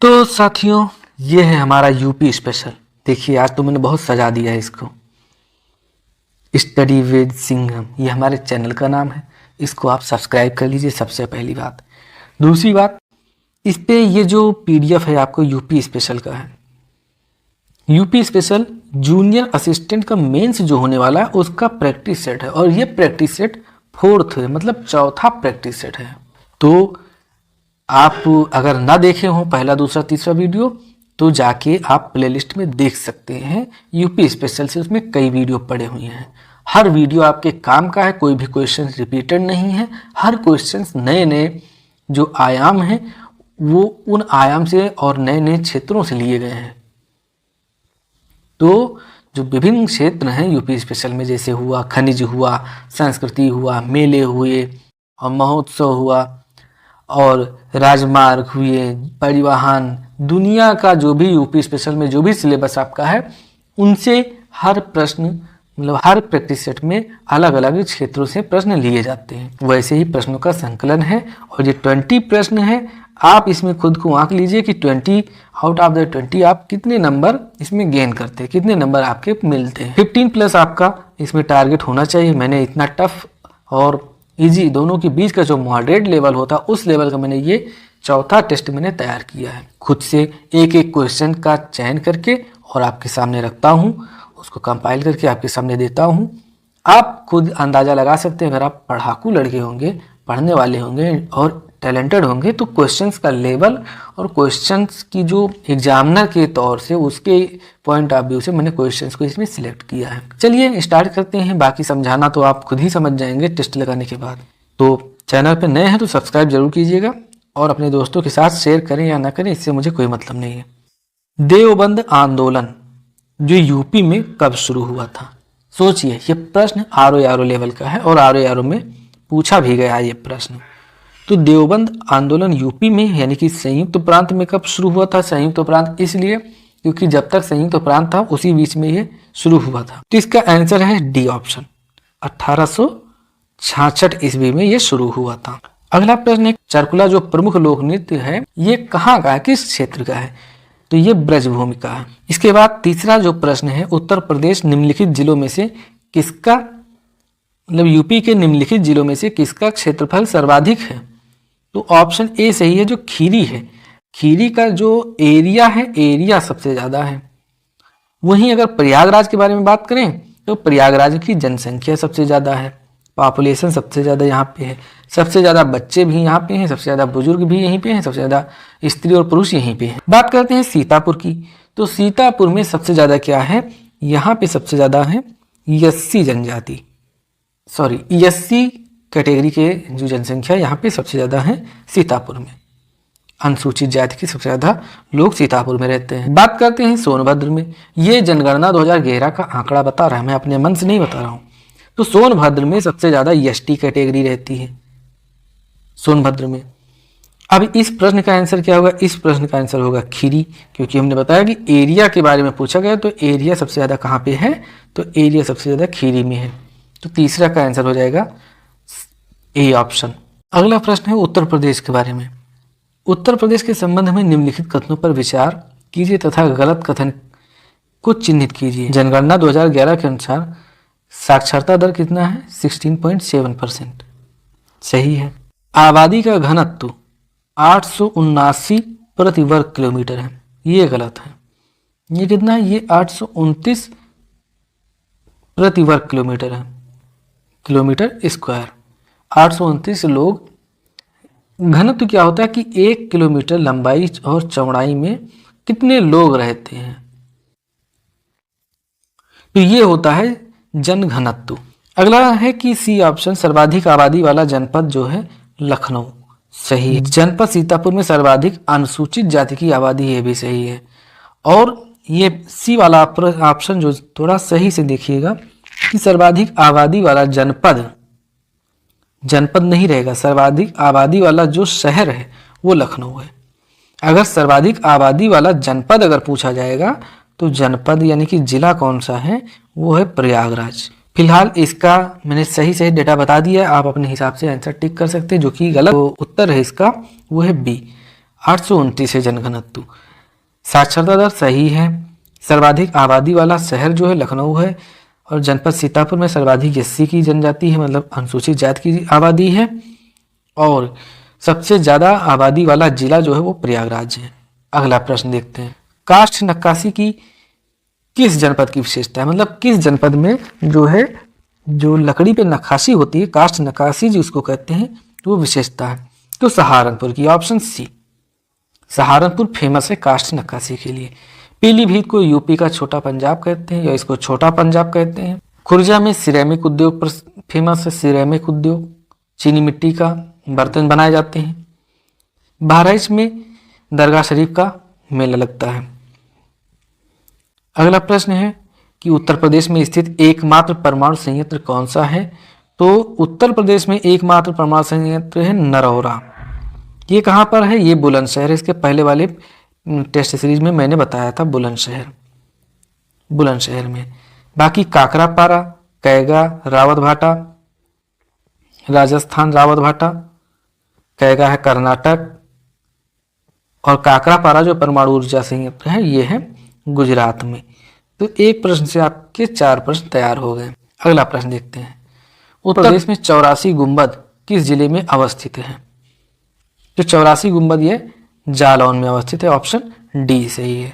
तो साथियों, ये है हमारा यूपी स्पेशल। देखिए आज तो मैंने बहुत सजा दिया है इसको। स्टडी विद सिंघम, ये हमारे चैनल का नाम है। इसको आप सब्सक्राइब कर लीजिए, सबसे पहली बात। दूसरी बात, इस पे ये जो पीडीएफ है आपको यूपी स्पेशल का है। यूपी स्पेशल जूनियर असिस्टेंट का मेंस जो होने वाला है उसका प्रैक्टिस सेट है, और ये प्रैक्टिस सेट 4th है, मतलब चौथा प्रैक्टिस सेट है। तो आप अगर ना देखे हो पहला, दूसरा, तीसरा वीडियो, तो जाके आप प्लेलिस्ट में देख सकते हैं। यूपी स्पेशल से उसमें कई वीडियो पड़े हुए हैं। हर वीडियो आपके काम का है, कोई भी क्वेश्चन रिपीटेड नहीं है। हर क्वेश्चन नए नए जो आयाम हैं वो उन आयाम से और नए नए क्षेत्रों से लिए गए हैं। तो जो विभिन्न क्षेत्र हैं यूपी स्पेशल में, जैसे हुआ खनिज हुआ, संस्कृति हुआ, मेले हुए और महोत्सव हुआ, और राजमार्ग हुए, परिवहन, दुनिया का जो भी यूपी स्पेशल में जो भी सिलेबस आपका है, उनसे हर प्रश्न, मतलब हर प्रैक्टिस सेट में अलग अलग क्षेत्रों से प्रश्न लिए जाते हैं। वैसे ही प्रश्नों का संकलन है, और ये 20 प्रश्न है। आप इसमें खुद को आंक लीजिए कि 20 आउट ऑफ द 20 आप कितने नंबर इसमें गेन करते हैं, कितने नंबर आपके मिलते हैं। 15+ आपका इसमें टारगेट होना चाहिए। मैंने इतना टफ और इजी दोनों के बीच का जो मॉडरेट लेवल होता है, उस लेवल का मैंने ये चौथा टेस्ट मैंने तैयार किया है। खुद से एक एक क्वेश्चन का चयन करके और आपके सामने रखता हूँ, उसको कंपाइल करके आपके सामने देता हूँ। आप खुद अंदाज़ा लगा सकते हैं, अगर आप पढ़ाकू लड़के होंगे, पढ़ने वाले होंगे और टैलेंटेड होंगे, तो क्वेश्चंस का लेवल और क्वेश्चंस की जो एग्जामिनर के तौर से उसके पॉइंट ऑफ व्यू से मैंने क्वेश्चंस को इसमें सिलेक्ट किया है। चलिए स्टार्ट करते हैं। बाकी समझाना तो आप खुद ही समझ जाएंगे टेस्ट लगाने के बाद। तो चैनल पे नए हैं तो सब्सक्राइब जरूर कीजिएगा, और अपने दोस्तों के साथ शेयर करें या ना करें, इससे मुझे कोई मतलब नहीं है। देवबंद आंदोलन जो यूपी में कब शुरू हुआ था? सोचिए, ये प्रश्न आरओ लेवल का है और आरओ में पूछा भी गया है ये प्रश्न। तो देवबंद आंदोलन यूपी में यानी कि संयुक्त प्रांत में कब शुरू हुआ था? संयुक्त प्रांत इसलिए क्योंकि जब तक संयुक्त प्रांत था उसी बीच में ये शुरू हुआ था। तो इसका आंसर है डी ऑप्शन, 1866 ईस्वी में ये शुरू हुआ था। अगला प्रश्न है, चरकुला जो प्रमुख लोक नृत्य है ये कहाँ का है, किस क्षेत्र का है? तो ये ब्रजभूमि का है। इसके बाद तीसरा जो प्रश्न है, उत्तर प्रदेश निम्नलिखित जिलों में से किसका, मतलब यूपी के निम्नलिखित जिलों में से किसका क्षेत्रफल सर्वाधिक है? तो ऑप्शन ए सही है, जो खीरी है। खीरी का जो एरिया है, एरिया सबसे ज़्यादा है। वहीं अगर प्रयागराज के बारे में बात करें तो प्रयागराज की जनसंख्या सबसे ज़्यादा है, पॉपुलेशन सबसे ज़्यादा यहाँ पे है, सबसे ज़्यादा बच्चे भी यहाँ पे हैं, सबसे ज़्यादा बुजुर्ग भी यहीं पे हैं, सबसे ज़्यादा स्त्री और पुरुष यहीं पे हैं। बात करते हैं सीतापुर की। तो सीतापुर में सबसे ज़्यादा क्या है? यहाँ पे सबसे ज़्यादा है एससी जनजाति, सॉरी एससी कैटेगरी के जो जनसंख्या यहाँ पे सबसे ज़्यादा है सीतापुर में। अनुसूचित जाति के सबसे ज़्यादा लोग सीतापुर में रहते हैं। बात करते हैं सोनभद्र में। ये जनगणना 2011 का आंकड़ा बता रहा है, मैं अपने मन से नहीं बता रहा हूँ। तो सोनभद्र में सबसे ज़्यादा एसटी कैटेगरी रहती है सोनभद्र में। अब इस प्रश्न का आंसर क्या होगा? इस प्रश्न का आंसर होगा खीरी, क्योंकि हमने बताया कि एरिया के बारे में पूछा गया, तो एरिया सबसे ज़्यादा कहाँ पे है? तो एरिया सबसे ज़्यादा खीरी में है। तो तीसरा का आंसर हो जाएगा ए ऑप्शन। अगला प्रश्न है उत्तर प्रदेश के बारे में। उत्तर प्रदेश के संबंध में निम्नलिखित कथनों पर विचार कीजिए तथा गलत कथन को चिन्हित कीजिए। जनगणना 2011 के अनुसार साक्षरता दर कितना है? 16.7%, सही है। आबादी का घनत्व 879 प्रति वर्ग किलोमीटर है, ये गलत है। ये कितना है? ये 829 प्रति वर्ग किलोमीटर है, किलोमीटर स्क्वायर। 829 लोग। घनत्व क्या होता है कि 1 किलोमीटर लंबाई और चौड़ाई में कितने लोग रहते हैं, तो ये होता है जन घनत्व। अगला है कि सी ऑप्शन, सर्वाधिक आबादी वाला जनपद जो है लखनऊ, सही है। जनपद सीतापुर में सर्वाधिक अनुसूचित जाति की आबादी, ये भी सही है। और ये सी वाला ऑप्शन जो थोड़ा सही से देखिएगा कि सर्वाधिक आबादी वाला जनपद, जनपद नहीं रहेगा, सर्वाधिक आबादी वाला जो शहर है वो लखनऊ है। अगर सर्वाधिक आबादी वाला जनपद अगर पूछा जाएगा तो जनपद यानी कि जिला कौन सा है? वो है प्रयागराज। फिलहाल इसका मैंने सही डेटा बता दिया, आप अपने हिसाब से आंसर टिक कर सकते हैं। जो कि गलत उत्तर है इसका वो है बी, 829 है जनघनत्व। साक्षरता दर सही है। सर्वाधिक आबादी वाला शहर जो है लखनऊ है, और जनपद सीतापुर में सर्वाधिक एससी की जनजाति है, मतलब अनुसूचित जाति की आबादी है, और सबसे ज़्यादा आबादी वाला जिला जो है वो प्रयागराज है। अगला प्रश्न देखते हैं, काष्ठ नक्काशी की किस जनपद की विशेषता है, मतलब किस जनपद में जो है जो लकड़ी पे नक्काशी होती है, काष्ठ नक्काशी जिसको कहते हैं, वो विशेषता है। तो सहारनपुर की, ऑप्शन सी, सहारनपुर फेमस है काष्ठ नक्काशी के लिए। पीलीभीत को यूपी का छोटा पंजाब कहते हैं, या इसको छोटा पंजाब कहते हैं। खुर्जा में सिरेमिक उद्योग पर फेमस है, सिरेमिक उद्योग, चीनी मिट्टी का बर्तन बनाए जाते हैं। बहराइच में दरगाह शरीफ का मेला लगता है। अगला प्रश्न है कि उत्तर प्रदेश में स्थित एकमात्र परमाणु संयंत्र कौन सा है। तो उत्तर प्रदेश में एकमात्र परमाणु संयंत्र है नरौरा। ये कहाँ पर है, ये बुलंदशहर है। इसके पहले वाले टेस्ट सीरीज में मैंने बताया था बुलंदशहर, बुलंदशहर में। बाकी काकरापारा, कैगा, रावत भाटा राजस्थान, रावत भाटा, कैगा है कर्नाटक, और काकरापारा जो परमाणु ऊर्जा संयंत्र है ये है गुजरात में। तो एक प्रश्न से आपके 4 प्रश्न तैयार हो गए। अगला प्रश्न देखते हैं, उत्तर प्रदेश में 84 गुंबद किस जिले में अवस्थित है। जो 84 गुंबद ये जालौन में अवस्थित है, ऑप्शन डी सही है।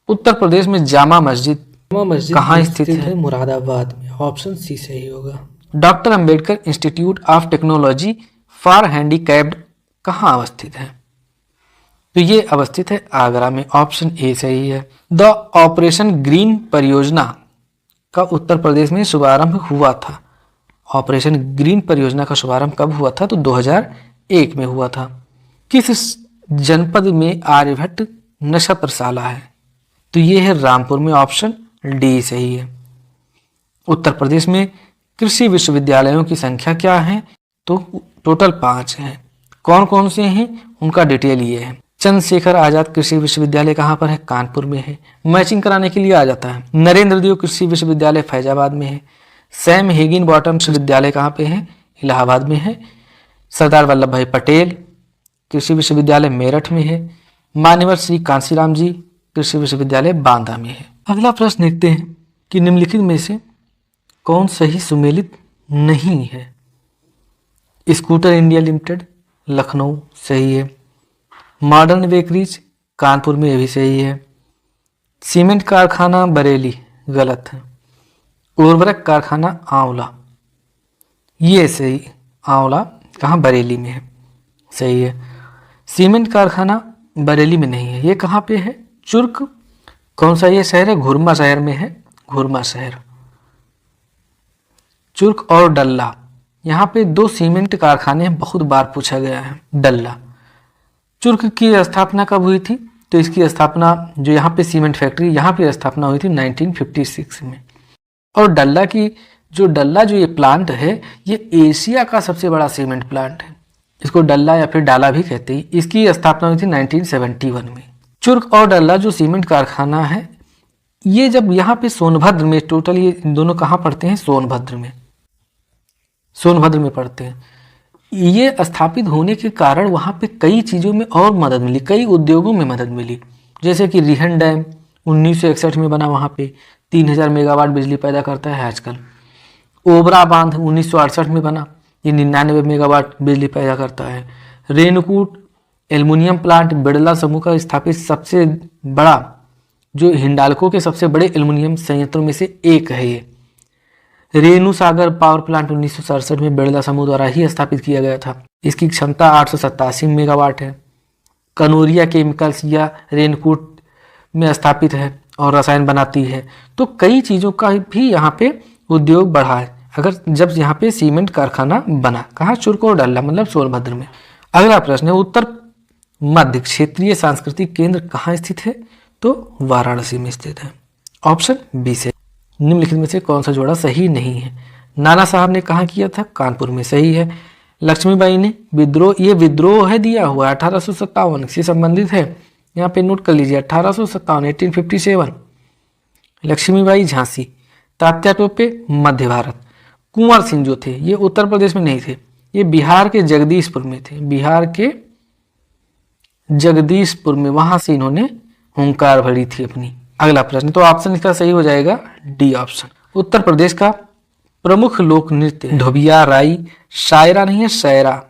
उत्तर प्रदेश में जामा मस्जिद कहाँ स्थित है, मुरादाबाद में, ऑप्शन सी सही होगा। Doctor Ambedkar institute of technology for handicapped कहाँ अवस्थित है। तो ये अवस्थित है आगरा में, ऑप्शन ए सही है। द ऑपरेशन ग्रीन परियोजना का उत्तर प्रदेश में शुभारंभ हुआ था। ऑपरेशन ग्रीन परियोजना का शुभारंभ कब हुआ था, तो 2001 में हुआ था। किस जनपद में आर्यभट्ट नक्षत्रशाला है, तो ये है रामपुर में, ऑप्शन डी सही है। उत्तर प्रदेश में कृषि विश्वविद्यालयों की संख्या क्या है, तो टोटल 5 हैं। कौन कौन से हैं उनका डिटेल ये है। चंद्रशेखर आजाद कृषि विश्वविद्यालय कहाँ पर है, कानपुर में है, मैचिंग कराने के लिए आ जाता है। नरेंद्र देव कृषि विश्वविद्यालय फैजाबाद में है। सैम हिगिन बॉटम विश्वविद्यालय कहाँ पे है, इलाहाबाद में है। सरदार वल्लभ भाई पटेल कृषि विश्वविद्यालय मेरठ में है। मान्यवर श्री कांसीराम जी कृषि विश्वविद्यालय बांदा में है। अगला प्रश्न देखते हैं कि निम्नलिखित में से कौन सही सुमेलित नहीं है। स्कूटर इंडिया लिमिटेड लखनऊ सही है। मॉडर्न बेकरीज कानपुर में, ये भी सही है। सीमेंट कारखाना बरेली गलत है। उर्वरक कारखाना आंवला, ये सही, आंवला कहाँ, बरेली में है, सही है। सीमेंट कारखाना बरेली में नहीं है, ये कहाँ पे है, चुर्क, कौन सा ये शहर है, घुरमा शहर में है, घुरमा शहर। चुर्क और डल्ला, यहाँ पे 2 सीमेंट कारखाने बहुत बार पूछा गया है। डल्ला, चुर्क की स्थापना कब हुई थी, तो इसकी स्थापना जो यहाँ पे सीमेंट फैक्ट्री यहाँ पे स्थापना हुई थी 1956 में। और डल्ला की डल्ला जो ये प्लांट है ये एशिया का सबसे बड़ा सीमेंट प्लांट है। इसको डल्ला या फिर डाला भी कहते हैं। इसकी स्थापना हुई थी 1971 में। चुर्क और डल्ला जो सीमेंट कारखाना है ये जब यहाँ पे सोनभद्र में, टोटल ये दोनों कहाँ पड़ते हैं, सोनभद्र में, सोनभद्र में पड़ते हैं। ये स्थापित होने के कारण वहाँ पे कई चीज़ों में और मदद मिली, कई उद्योगों में मदद मिली। जैसे कि रिहन डैम 1961 में बना, वहाँ पे 3000 मेगावाट बिजली पैदा करता है आजकल। ओबरा बांध 1968 में बना, ये 99 मेगावाट बिजली पैदा करता है। रेणुकूट एल्युमिनियम प्लांट बिड़ला समूह का स्थापित सबसे बड़ा, जो हिंडाल्को के सबसे बड़े एल्युमिनियम संयंत्रों में से एक है ये। रेणु सागर पावर प्लांट 1967 में बिड़ला समूह द्वारा ही स्थापित किया गया था। इसकी क्षमता 887 मेगावाट है। कनोरिया केमिकल्स या रेनकूट में स्थापित है और रसायन बनाती है। तो कई चीज़ों का भी यहाँ पे उद्योग बढ़ा है अगर जब यहाँ पे सीमेंट कारखाना बना। कहाँ, चुर्क और डल्ला मतलब सोनभद्र में। अगला प्रश्न है, उत्तर मध्य क्षेत्रीय सांस्कृतिक केंद्र कहाँ स्थित है, तो वाराणसी में स्थित है, ऑप्शन बी से। निम्नलिखित में से कौन सा जोड़ा सही नहीं है। नाना साहब ने कहाँ किया था, कानपुर में, सही है। लक्ष्मीबाई ने विद्रोह, ये विद्रोह है दिया हुआ 1857 से संबंधित है, यहाँ पे नोट कर लीजिए 1857 1857। लक्ष्मीबाई झांसी। तात्या टोपे मध्य भारत। कुंवर सिंह जो थे ये उत्तर प्रदेश में नहीं थे, ये बिहार के जगदीशपुर में थे, बिहार के जगदीशपुर में, वहां से इन्होंने हुंकार भरी थी अपनी। अगला प्रश्न, तो ऑप्शन इसका सही हो जाएगा डी ऑप्शन। उत्तर प्रदेश का प्रमुख लोक नृत्य धोबिया राई शायरा नहीं है, शायरा,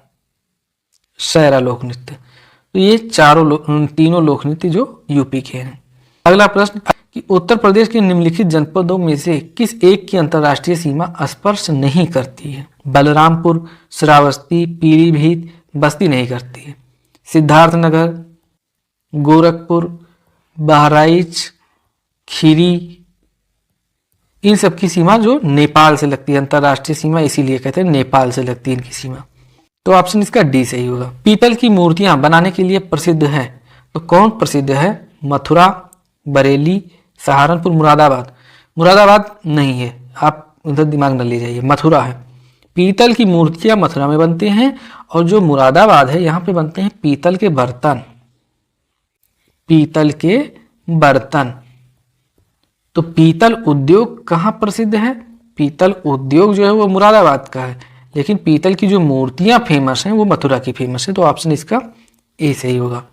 शायरा लोक नृत्य। तो ये तीनों लोक नृत्य जो यूपी के हैं। अगला प्रश्न कि उत्तर प्रदेश के निम्नलिखित जनपदों में से किस एक की अंतर्राष्ट्रीय सीमा स्पर्श नहीं करती है? बलरामपुर, श्रावस्ती, पीलीभीत, बस्ती नहीं करती है। सिद्धार्थनगर, गोरखपुर, बहराइच, खीरी, इन सब की सीमा जो नेपाल से लगती है, अंतर्राष्ट्रीय सीमा इसीलिए कहते हैं नेपाल से लगती है इनकी सीमा। तो ऑप्शन इसका डी सही होगा। पीतल की मूर्तियां बनाने के लिए प्रसिद्ध है, तो कौन प्रसिद्ध है? मथुरा, बरेली, सहारनपुर, मुरादाबाद। मुरादाबाद नहीं है, आप उधर दिमाग न ले जाइए, मथुरा है। पीतल की मूर्तियां मथुरा में बनती हैं और जो मुरादाबाद है यहाँ पे बनते हैं पीतल के बर्तन, पीतल के बर्तन। तो पीतल उद्योग कहाँ प्रसिद्ध है? पीतल उद्योग जो है वो मुरादाबाद का है, लेकिन पीतल की जो मूर्तियां फेमस हैं वो मथुरा की फेमस है। तो ऑप्शन इसका ए सही होगा।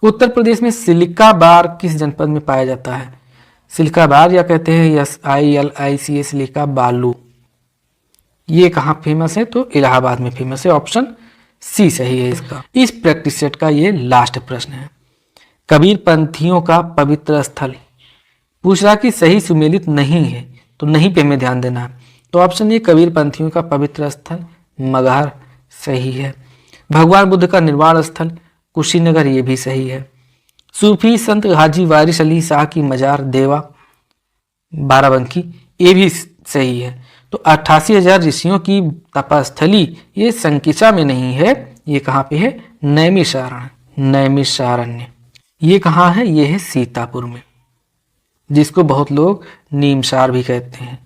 उत्तर प्रदेश में सिलिका बार किस जनपद में पाया जाता है? सिलिका बार या कहते हैं SILICA सिलिका बालू, ये कहाँ फेमस है? तो इलाहाबाद में फेमस है। ऑप्शन सी सही है इसका। इस प्रैक्टिस सेट का ये लास्ट प्रश्न है। कबीर पंथियों का पवित्र स्थल, पूछ रहा कि सही सुमेलित नहीं है, तो नहीं पे हमें ध्यान देना है। तो ऑप्शन ए कबीर पंथियों का पवित्र स्थल मगहर सही है। भगवान बुद्ध का निर्वाण स्थल कुशीनगर, ये भी सही है। सूफी संत हाजी वारिस अली शाह की मजार देवा बाराबंकी, ये भी सही है। तो 88,000 ऋषियों की तपस्थली ये संकिसा में नहीं है, ये कहाँ पे है? नैमिषारण्य। ये कहाँ है? ये है सीतापुर में, जिसको बहुत लोग नीमसार भी कहते हैं,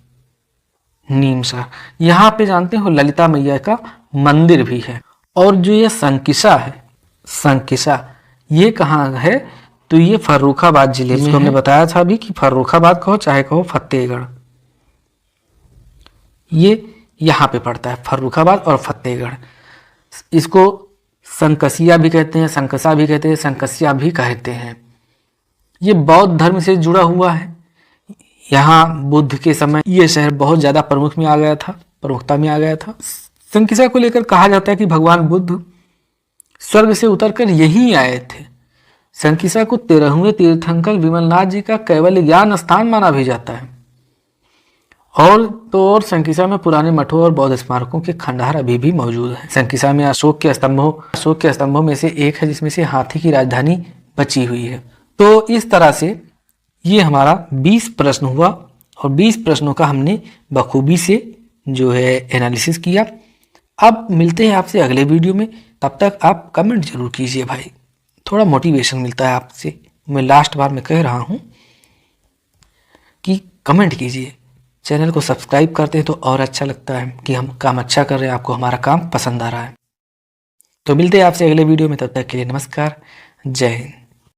नीमसार। यहाँ पे जानते हो ललिता मैया का मंदिर भी है। और जो ये संकिसा है, संकिसा ये कहाँ है? तो ये फर्रुखाबाद जिले में। हमने बताया था अभी कि फर्रुखाबाद कहो चाहे कहो फतेहगढ़, ये यहाँ पे पड़ता है, फर्रुखाबाद और फतेहगढ़। इसको संकसिया भी कहते हैं, संकसा भी कहते हैं, संकसिया भी कहते हैं। ये बौद्ध धर्म से जुड़ा हुआ है। यहाँ बुद्ध के समय ये शहर बहुत ज्यादा प्रमुखता में आ गया था। संकिसा को लेकर कहा जाता है कि भगवान बुद्ध स्वर्ग से उतरकर यहीं आए थे। संकिसा को 13वें तीर्थंकर विमलनाथ जी का कैवल्य ज्ञान स्थान माना भी जाता है। और संकिसा में पुराने मठों और बौद्ध स्मारकों के खंडहर अभी भी मौजूद हैं। संकिसा में अशोक के स्तंभों में से एक है, जिसमें से हाथी की राजधानी बची हुई है। तो इस तरह से ये हमारा 20 प्रश्न हुआ और 20 प्रश्नों का हमने बखूबी से जो है एनालिसिस किया। अब मिलते हैं आपसे अगले वीडियो में, तब तक आप कमेंट जरूर कीजिए भाई, थोड़ा मोटिवेशन मिलता है आपसे। मैं लास्ट बार में कह रहा हूँ कि कमेंट कीजिए, चैनल को सब्सक्राइब करते हैं तो और अच्छा लगता है कि हम काम अच्छा कर रहे हैं, आपको हमारा काम पसंद आ रहा है। तो मिलते हैं आपसे अगले वीडियो में, तब तक के लिए नमस्कार, जय हिंद।